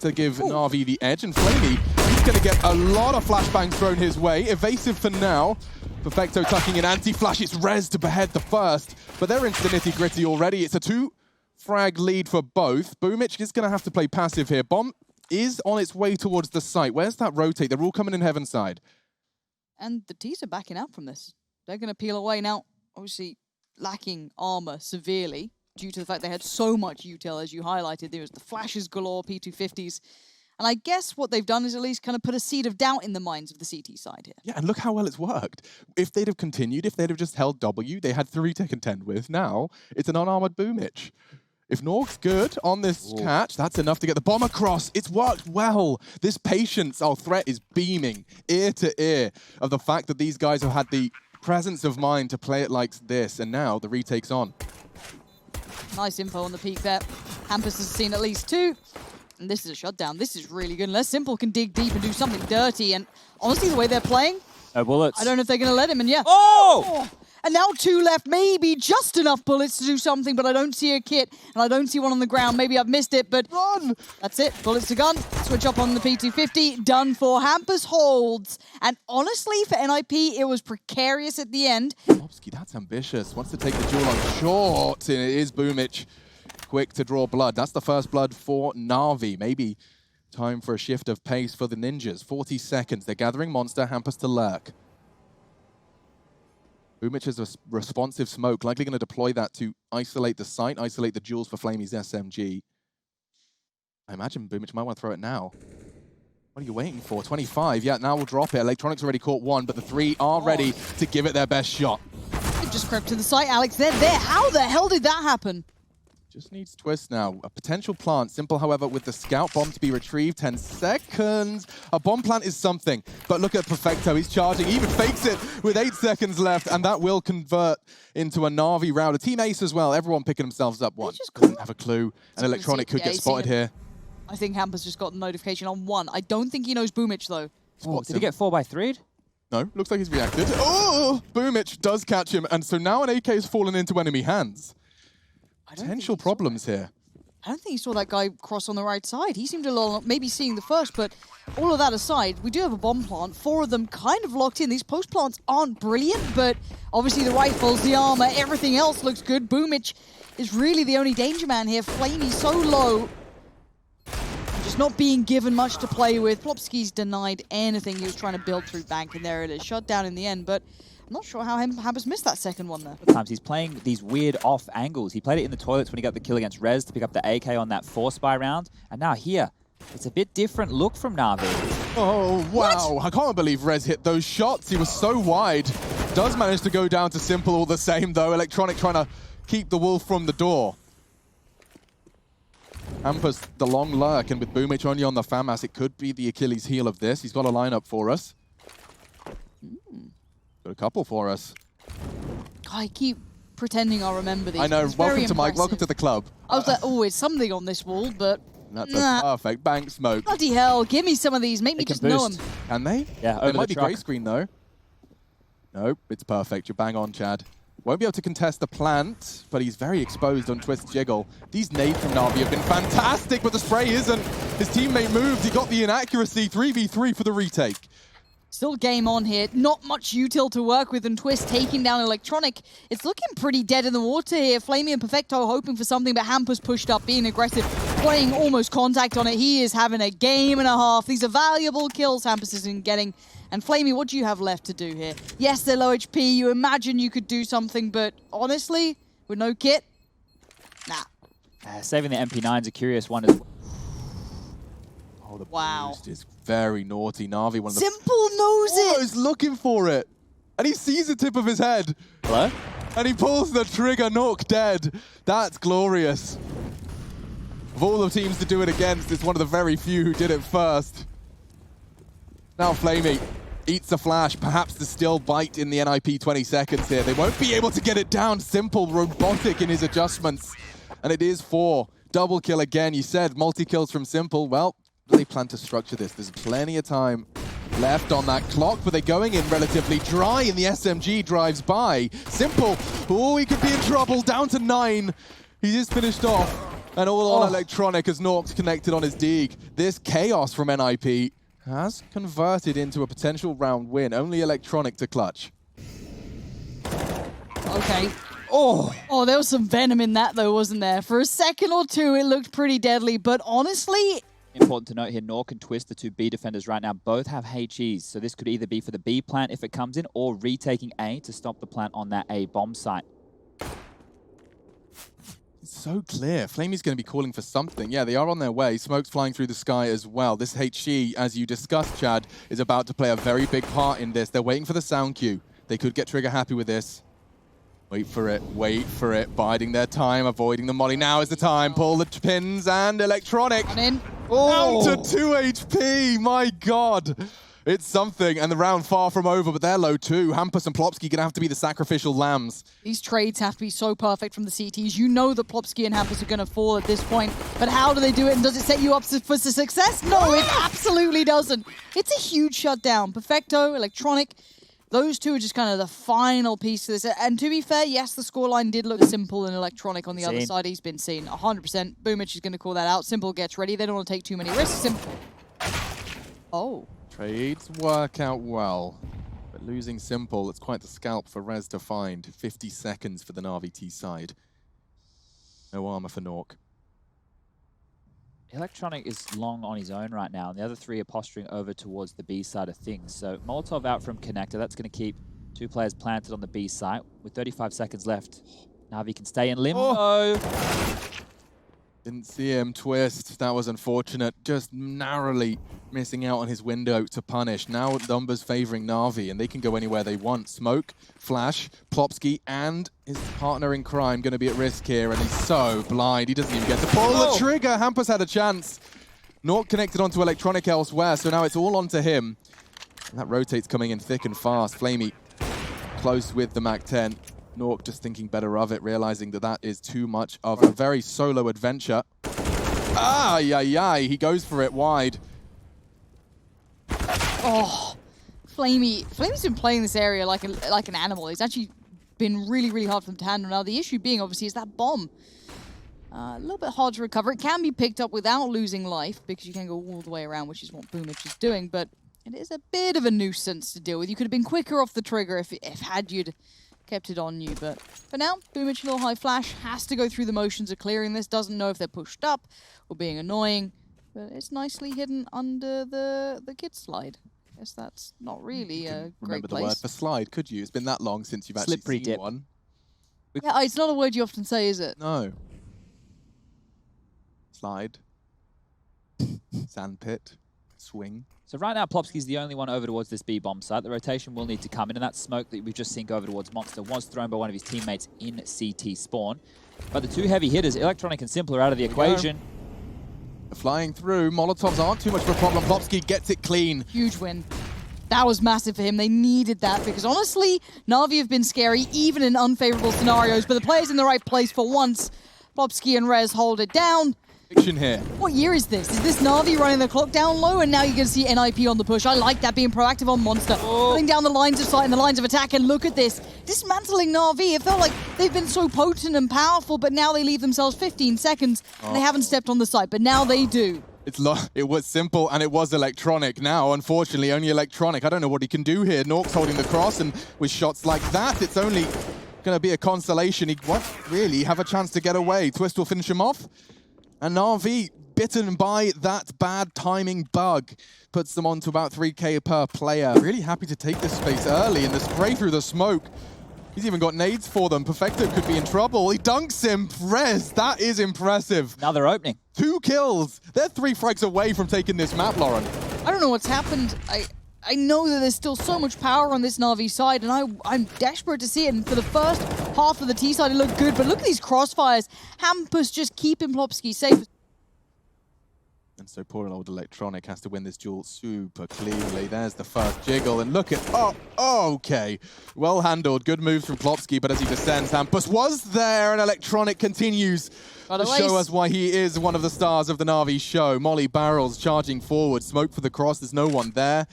to give NaVi the edge, and Flamey, he's going to get a lot of flashbangs thrown his way. Evasive for now. Perfecto tucking in anti-flash. It's Rez to behead the first, but they're into the nitty-gritty already. It's a 2-frag lead for both. Boomich is going to have to play passive here. Bomb is on its way towards the site. Where's that rotate? They're all coming in heaven side. And the T's are backing out from this. They're going to peel away now, obviously lacking armor severely due to the fact they had so much util, as you highlighted. There was the flashes galore, P250s. And I guess what they've done is at least kind of put a seed of doubt in the minds of the CT side here. Yeah, and look how well it's worked. If they'd have continued, if they'd have just held W, they had 3 to contend with. Now, it's an unarmored Boomich. If Nork's good on this catch, that's enough to get the bomb across. It's worked well. This patience, our threat is beaming ear to ear of the fact that these guys have had the presence of mind to play it like this. And now the retake's on. Nice info on the peak there. Hampus has seen at least 2. And this is a shutdown. This is really good. Unless Simple can dig deep and do something dirty. And honestly, the way they're playing, no bullets. I don't know if they're going to let him. And yeah. Oh! And now 2 left. Maybe just enough bullets to do something, but I don't see a kit. And I don't see one on the ground. Maybe I've missed it, but run! That's it. Bullets to gun. Switch up on the P250. Done for. Hampus holds. And honestly, for NIP, it was precarious at the end. Lobsky, that's ambitious. Wants to take the duel on short. And it is Boomich. Quick to draw blood. That's the first blood for NaVi. Maybe time for a shift of pace for the Ninjas. 40 seconds. They're gathering Monster. Hampus to lurk. Boomich is a responsive smoke. Likely going to deploy that to isolate the site, isolate the duels for Flamey's SMG. I imagine Boomich might want to throw it now. What are you waiting for? 25. Yeah, now we'll drop it. Electronics already caught 1, but the 3 are ready to give it their best shot. They've just crept to the site, Alex. They're there. How the hell did that happen? Just needs twist now. A potential plant. Simple, however, with the scout bomb to be retrieved. 10 seconds. A bomb plant is something. But look at Perfecto. He's charging. He even fakes it with 8 seconds left. And that will convert into a NaVi round. A team ace as well. Everyone picking themselves up one. Doesn't have a clue. An electronic could get spotted here. I think Hampus just got the notification on 1. I don't think he knows Boomich, though. Oh, did he get 4x3'd? No, looks like he's reacted. Oh! Boomich does catch him. And so now an AK has fallen into enemy hands. Potential problems here. I don't think he saw that guy cross on the right side. He seemed a little, maybe seeing the first, but all of that aside, we do have a bomb plant. 4 of them kind of locked in. These post plants aren't brilliant, but obviously the rifles, the armor, everything else looks good. Boomich is really the only danger man here. Flamey so low. Just not being given much to play with. Plopsky's denied anything he was trying to build through bank, and there it is. Shut down in the end, but I'm not sure how Hampus missed that second one there. Sometimes he's playing these weird off angles. He played it in the toilets when he got the kill against Rez to pick up the AK on that 4-spy round. And now here, it's a bit different look from NaVi. Oh, wow. What? I can't believe Rez hit those shots. He was so wide. Does manage to go down to Simple all the same, though. Electronic trying to keep the wolf from the door. Hampus, the long lurk, and with Boomich only on the FAMAS, it could be the Achilles heel of this. He's got a lineup for us. Got a couple for us. I keep pretending I'll remember these. I know. It's welcome to impressive. Welcome to the club. I was like, oh, it's something on this wall, but that's a perfect bank smoke. Bloody hell, give me some of these. Make me just know them. Can they? Yeah, over might be grey screen, though. Nope, it's perfect. You're bang on, Chad. Won't be able to contest the plant, but he's very exposed on Twist Jiggle. These nades from NaVi have been fantastic, but the spray isn't. His teammate moved. He got the inaccuracy. 3v3 for the retake. Still game on here. Not much util to work with, and Twist taking down Electronic. It's looking pretty dead in the water here. Flamey and Perfecto hoping for something, but Hampus pushed up, being aggressive, playing almost contact on it. He is having a game and a half. These are valuable kills Hampus isn't getting. And Flamey, what do you have left to do here? Yes, they're low HP. You imagine you could do something, but honestly, with no kit, nah. Saving the MP9's a curious one as well. Oh, the boost is very naughty. NaVi, one of the... Simple knows it! He's looking for it. And he sees the tip of his head. Hello? And he pulls the trigger, Nook dead. That's glorious. Of all the teams to do it against, it's one of the very few who did it first. Now Flamey eats a flash. Perhaps the still bite in the NIP 20 seconds here. They won't be able to get it down. Simple, robotic in his adjustments. And it is 4. Double kill again. You said multi-kills from Simple. Well, they plan to structure this. There's plenty of time left on that clock, but they're going in relatively dry, and the SMG drives by. Simple, oh, he could be in trouble, down to 9. He is finished off. And all on electronic as Nork's connected on his dig. This chaos from NIP has converted into a potential round win. Only electronic to clutch. Okay. Oh, there was some venom in that though, wasn't there? For a second or two, it looked pretty deadly, but honestly... Important to note here, Nork and Twist, the two B defenders right now, both have HEs. So this could either be for the B plant if it comes in, or retaking A to stop the plant on that A bomb site. It's so clear. Flamey's going to be calling for something. Yeah, they are on their way. Smoke's flying through the sky as well. This HE, as you discussed, Chad, is about to play a very big part in this. They're waiting for the sound cue. They could get trigger happy with this. Wait for it, biding their time, avoiding the molly. Now is the time. Pull the pins and electronic. In. Down to 2 HP, my God. It's something, and the round far from over, but they're low too. Hampus and Plopsky gonna have to be the sacrificial lambs. These trades have to be so perfect from the CTs. You know that Plopsky and Hampus are gonna fall at this point, but how do they do it, and does it set you up for success? No, it absolutely doesn't. It's a huge shutdown. Perfecto, electronic, those two are just kind of the final piece to this. And to be fair, yes, the scoreline did look simple and electronic on the other side. He's been seen 100%. Boomich is going to call that out. Simple gets ready. They don't want to take too many risks. Simple. Oh. Trades work out well, but losing Simple, it's quite the scalp for Rez to find. 50 seconds for the Na'Vi T side. No armor for Nork. Electronic is long on his own right now, and the other three are posturing over towards the B side of things. So Molotov out from Connector. That's going to keep two players planted on the B site. With 35 seconds left, Na'Vi can stay in limbo. Didn't see him twist. That was unfortunate. Just narrowly missing out on his window to punish. Now numbers favoring Na'Vi, and they can go anywhere they want. Smoke, Flash, Plopsky, and his partner in crime going to be at risk here, and he's so blind. He doesn't even get to pull the trigger. Hampus had a chance. Nork connected onto electronic elsewhere, so now it's all onto him. And that rotate's coming in thick and fast. Flamey close with the MAC-10. Nork just thinking better of it, realizing that that is too much of a very solo adventure. He goes for it wide. Oh, Flamey's been playing this area like an animal. It's actually been really, really hard for him to handle. Now, the issue being, obviously, is that bomb. A little bit hard to recover. It can be picked up without losing life, because you can go all the way around, which is what Boomich is doing, but it is a bit of a nuisance to deal with. You could have been quicker off the trigger if had you'd kept it on you, but for now, Boomich, little high flash, has to go through the motions of clearing this, doesn't know if they're pushed up or being annoying, but it's nicely hidden under the kid slide. I guess that's not really a great remember the place. word for slide, could you? It's been that long since you've actually Slippery seen dip. one. Yeah, it's not a word you often say, is it? No. Slide. Sandpit. Swing. So right now, Plopsky's the only one over towards this B bomb site. The rotation will need to come in, and that smoke that we've just seen go over towards Monster was thrown by one of his teammates in CT spawn. But the two heavy hitters, Electronic and Simple, are out of the equation. Flying through. Molotovs aren't too much of a problem. Plopsky gets it clean. Huge win. That was massive for him. They needed that, because honestly, Na'Vi have been scary, even in unfavorable scenarios, but the player's in the right place for once. Plopsky and Rez hold it down. Here. What year is this? Is this Na'Vi running the clock down low, and now you're going to see NIP on the push? I like that, being proactive on Monster. Putting down the lines of sight and the lines of attack, and look at this. Dismantling Na'Vi. It felt like they've been so potent and powerful, but now they leave themselves 15 seconds, and they haven't stepped on the site, but now they do. It was Simple, and it was Electronic. Now, unfortunately, only Electronic. I don't know what he can do here. Nork's holding the cross, and with shots like that, it's only going to be a consolation. He won't really have a chance to get away. Twist will finish him off. And Na'Vi, bitten by that bad timing bug, puts them on to about 3k per player. Really happy to take this space early, and the spray through the smoke. He's even got nades for them. Perfecto could be in trouble. He dunks him. Rez, that is impressive. Now they're opening. 2 kills. They're 3 frags away from taking this map, Lauren. I don't know what's happened. I know that there's still so much power on this Na'Vi side, and I'm desperate to see it. And for the first half of the T side, it looked good, but look at these crossfires. Hampus just keeping Plopsky safe. And so poor old Electronic has to win this duel super cleanly. There's the first jiggle, and look at, okay. Well handled, good moves from Plopsky, but as he descends, Hampus was there, and Electronic continues to show us why he is one of the stars of the Na'Vi show. Molly barrels charging forward, smoke for the cross, there's no one there.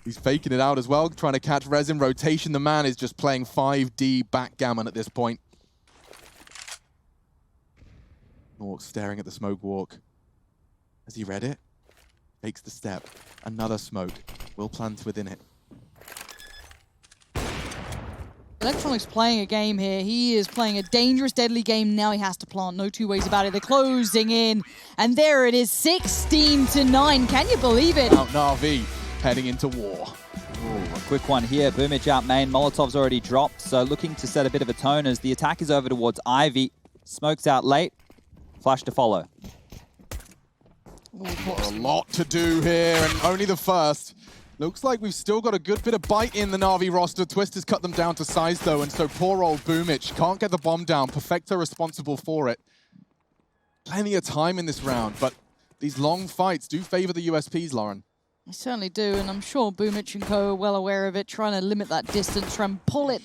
He's faking it out as well, trying to catch Rez in rotation. The man is just playing 5D backgammon at this point. Nork staring at the smoke walk. Has he read it? Takes the step. Another smoke. Will plant within it. Electronic's playing a game here. He is playing a dangerous, deadly game. Now he has to plant. No two ways about it. They're closing in. And there it is, 16-9. Can you believe it? Out NaVi heading into war. Ooh, a quick one here. Boomich out main. Molotov's already dropped, so looking to set a bit of a tone as the attack is over towards Ivy. Smoke's out late. Flash to follow. A lot to do here, and only the first. Looks like we've still got a good bit of bite in the NaVi roster. Twist has cut them down to size, though, and so poor old Boomich can't get the bomb down. Perfecto responsible for it. Plenty of time in this round, but these long fights do favor the USPs, Lauren. They certainly do, and I'm sure Boomich and co are well aware of it, trying to limit that distance, try and pull it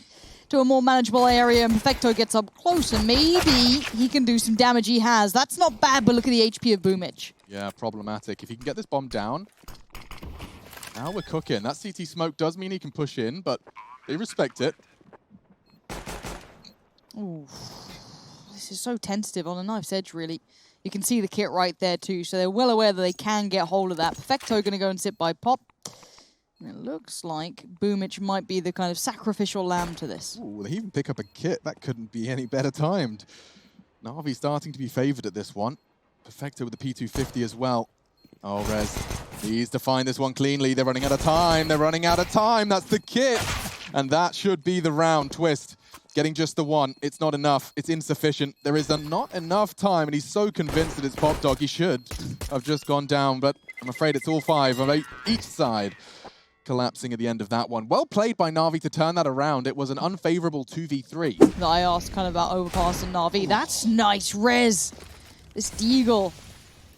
to a more manageable area, and Perfecto gets up close, and maybe he can do some damage. He has. That's not bad, but look at the HP of Boomich. Yeah, problematic. If he can get this bomb down, now we're cooking. That CT smoke does mean he can push in, but they respect it. Ooh, this is so tentative on a knife's edge, really. You can see the kit right there, too, so they're well aware that they can get hold of that. Perfecto going to go and sit by Pop. And it looks like Boomich might be the kind of sacrificial lamb to this. Ooh, they even pick up a kit. That couldn't be any better timed. NaVi starting to be favored at this one. Perfecto with the P250 as well. Oh, Rez needs to find this one cleanly. They're running out of time. They're running out of time. That's the kit. And that should be the round. Twist getting just the one. It's not enough. It's insufficient. There is not enough time, and he's so convinced that it's Pop Dog. He should have just gone down, but I'm afraid it's all five of each side collapsing at the end of that one. Well played by NaVi to turn that around. It was an unfavorable 2v3. I asked kind of about Overpass and NaVi. That's nice, Rez. This Deagle.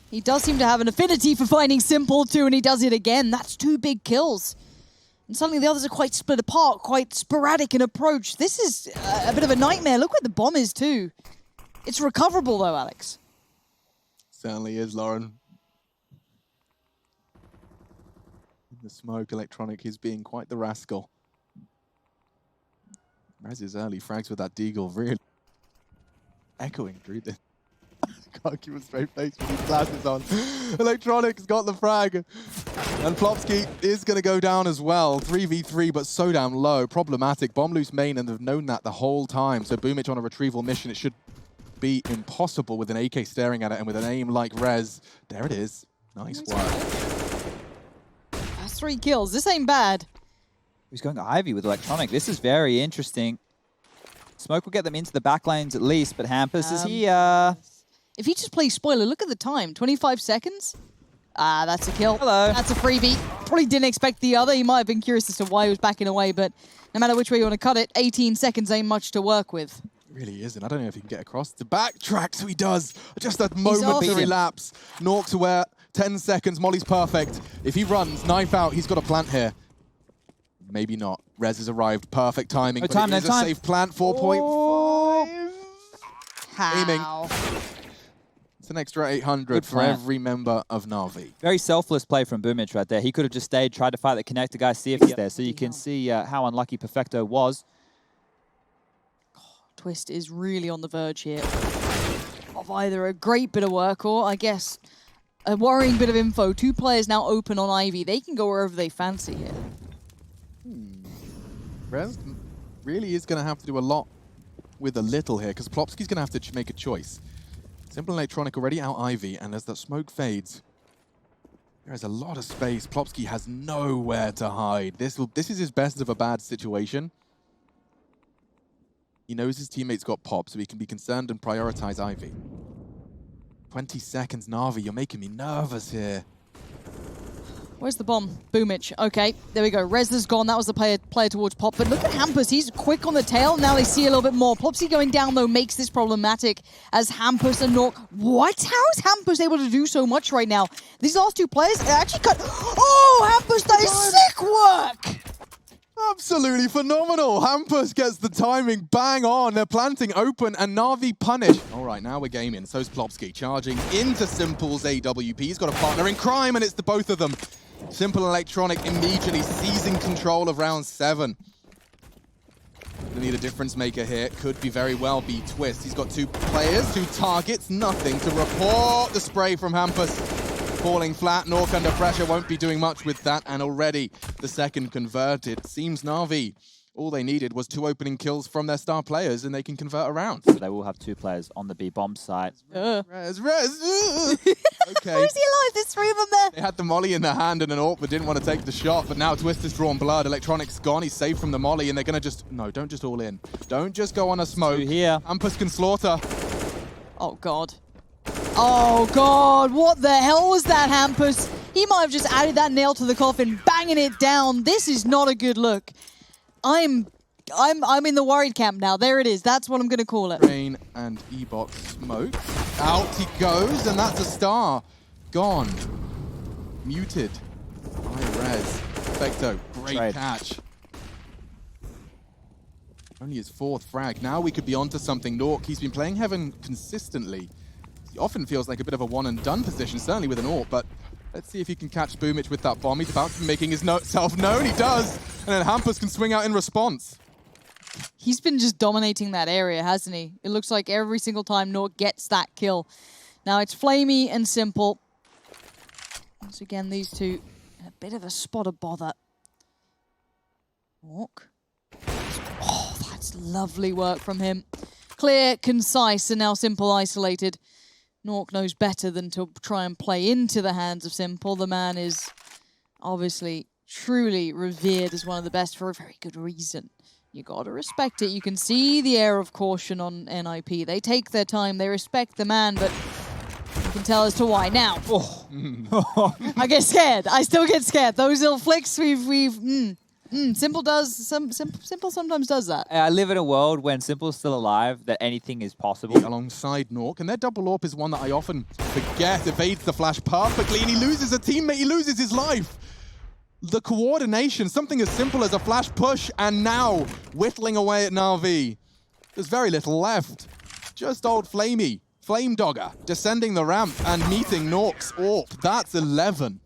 He does seem to have an affinity for finding Simple too, and he does it again. That's 2 big kills. And suddenly the others are quite split apart, quite sporadic in approach. This is a bit of a nightmare. Look where the bomb is too. It's recoverable though, Alex. Certainly is, Lauren. In the smoke, Electronic is being quite the rascal. Rez's early frags with that Deagle really echoing through this. Can't keep a straight face with these glasses on. Electronic's got the frag. And Plopsky is going to go down as well. 3v3, but so damn low. Problematic. Bomb loose main, and they've known that the whole time. So Boomich on a retrieval mission. It should be impossible with an AK staring at it, and with an aim like Rez. There it is. Nice work. That's 3 kills. This ain't bad. He's going to Ivy with Electronic. This is very interesting. Smoke will get them into the back lanes at least, but Hampus, is he... If he just plays spoiler, look at the time. 25 seconds? Ah, that's a kill. Hello. That's a freebie. Probably didn't expect the other. He might have been curious as to why he was backing away, but no matter which way you want to cut it, 18 seconds ain't much to work with. It really isn't. I don't know if he can get across the backtrack, so he does. Just that momentary lapse. Nork's aware. 10 seconds. Molly's perfect. If he runs, knife out, he's got a plant here. Maybe not. Rez has arrived. Perfect timing. No but time, it is no time. a safe plant. 4.5. How? Aiming. It's an extra 800 for every member of NaVi. Very selfless play from Boomich right there. He could have just stayed, tried to fight the connector guy, see if he's there. So you can see how unlucky Perfecto was. Twist is really on the verge here of either a great bit of work or, I guess, a worrying bit of info. 2 players now open on Ivy. They can go wherever they fancy here. Rez really is going to have to do a lot with a little here, because Plopsky's going to have to make a choice. Simple Electronic already out Ivy, and as that smoke fades, there is a lot of space. Plopsky has nowhere to hide. This is his best of a bad situation. He knows his teammates got popped, so he can be concerned and prioritize Ivy. 20 seconds, NaVi, you're making me nervous here. Where's the bomb? Boomich. Okay, there we go. Rezler's gone. That was the player towards Pop. But look at Hampus. He's quick on the tail. Now they see a little bit more. Plopsy going down, though, makes this problematic as Hampus and Nork... What? How is Hampus able to do so much right now? These last 2 players actually cut... Oh, Hampus, that is sick work! Absolutely phenomenal. Hampus gets the timing bang on. They're planting open, and NaVi punish. All right, now we're gaming. So's Plopsky charging into Simple's AWP. He's got a partner in crime, and it's the both of them. Simple Electronic immediately seizing control of round 7. They need a difference maker here. Could be very well be Twist. He's got 2 players, 2 targets, nothing to report. The spray from Hampus falling flat. Nork under pressure, won't be doing much with that. And already the second converted. Seems NaVi, all they needed was 2 opening kills from their star players and they can convert around. So they will have 2 players on the B bomb site. Rez. Okay. Where's he alive? There's 3 of them there. They had the molly in their hand and an AWP but didn't want to take the shot, but now Twist has drawn blood. Electronic's gone, he's safe from the molly, and they're going to just... No, don't just all in. Don't just go on a smoke. 2 here. Hampus can slaughter. Oh, God. Oh, God. What the hell was that, Hampus? He might have just added that nail to the coffin, banging it down. This is not a good look. I'm in the worried camp now. There it is. That's what I'm going to call it. Rain and E-Box smoke. Out he goes, and that's a star. Gone. Muted. High res. Perfecto. Great Trade. catch. Only his 4th frag. Now we could be onto something. Nork, he's been playing Heaven consistently. He often feels like a bit of a one-and-done position, certainly with an AWP, but let's see if he can catch Boomich with that bomb. He's about to be making his self known. He does. And then Hampus can swing out in response. He's been just dominating that area, hasn't he? It looks like every single time Nork gets that kill. Now it's Flamey and Simple. Once again, these 2, a bit of a spot of bother. Nork. Oh, that's lovely work from him. Clear, concise, and now Simple isolated. Nork knows better than to try and play into the hands of Simple. The man is obviously truly revered as one of the best for a very good reason. You gotta respect it. You can see the air of caution on NIP. They take their time, they respect the man, but you can tell as to why. Now, I get scared. I still get scared. Those little flicks Simple sometimes does that. I live in a world when Simple's still alive, that anything is possible. Alongside Nork, and their double AWP is one that I often forget. Evades the flash perfectly, and he loses a teammate, he loses his life. The coordination, something as simple as a flash push, and now whittling away at NaVi. There's very little left. Just old Flamey, Flame Dogger, descending the ramp and meeting Nork's AWP. That's 11.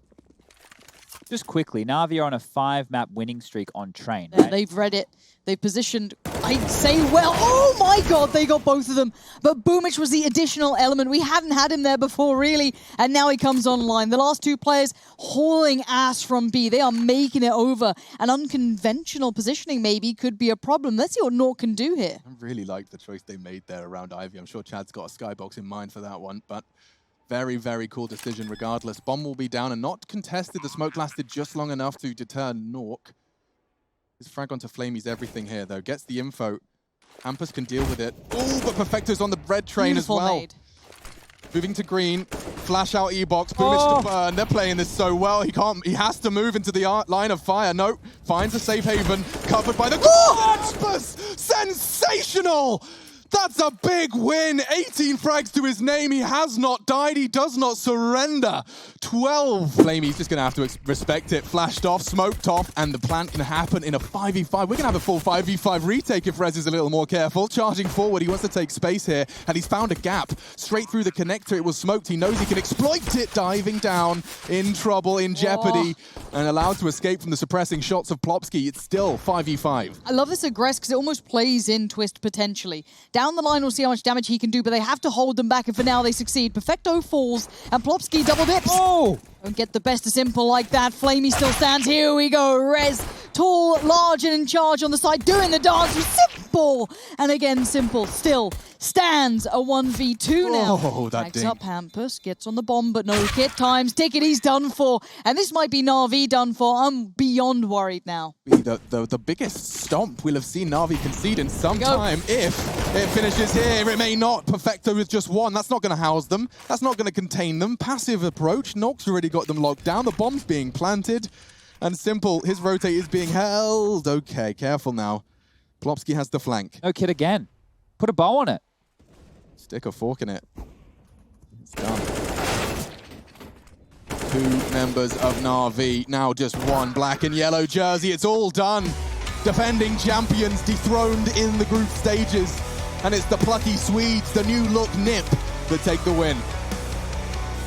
Just quickly, NaVi are on a 5-map winning streak on Train. Yeah, Right? they've read it. They've positioned, I'd say, well. Oh my God, they got both of them. But Boomich was the additional element. We hadn't had him there before, really. And now he comes online. The last 2 players hauling ass from B. They are making it over. An unconventional positioning maybe could be a problem. Let's see what Nork can do here. I really liked the choice they made there around Ivy. I'm sure Chad's got a skybox in mind for that one, but very, very cool decision regardless. Bomb will be down and not contested. The smoke lasted just long enough to deter Nork. His frag onto Flamey's everything here, though. Gets the info. Hampus can deal with it. Oh, but Perfecto's on the red train Beautiful as well. made. Moving to green. Flash out E-Box. Boomich to burn. They're playing this so well. He has to move into the line of fire. Nope. Finds a safe haven. Covered by the... Hampus! Sensational! That's a big win. 18 frags to his name. He has not died. He does not surrender. 12. Flamey's just going to have to respect it. Flashed off, smoked off, and the plant can happen in a 5v5. We're going to have a full 5v5 retake if Rez is a little more careful. Charging forward, he wants to take space here, and he's found a gap. Straight through the connector, it was smoked. He knows he can exploit it. Diving down, in trouble, in jeopardy, and allowed to escape from the suppressing shots of Plopsky. It's still 5v5. I love this aggress because it almost plays in Twist potentially. Down the line, we'll see how much damage he can do, but they have to hold them back, and for now they succeed. Perfecto falls, and Plopsky double dips. Oh! Don't get the best of Simple like that. Flamey still stands. Here we go. Rez, tall, large, and in charge on the side, doing the dance with Simple. And again, Simple still stands a 1v2 now. Oh, that Backs ding. up Hampus, gets on the bomb, but no kit times. Ticket, he's done for. And this might be NaVi done for. I'm beyond worried now. The biggest stomp we'll have seen NaVi concede in some time. If it finishes here, it may not. Perfecto with just one. That's not going to house them. That's not going to contain them. Passive approach. Nox already got them locked down. The bomb's being planted. And Simple, his rotate is being held. Okay, careful now. Plopsky has the flank. No kid again. Put a bow on it. Stick a fork in it. It's done. 2 members of NaVi, now just one black and yellow jersey. It's all done. Defending champions dethroned in the group stages. And it's the plucky Swedes, the new look NIP, that take the win.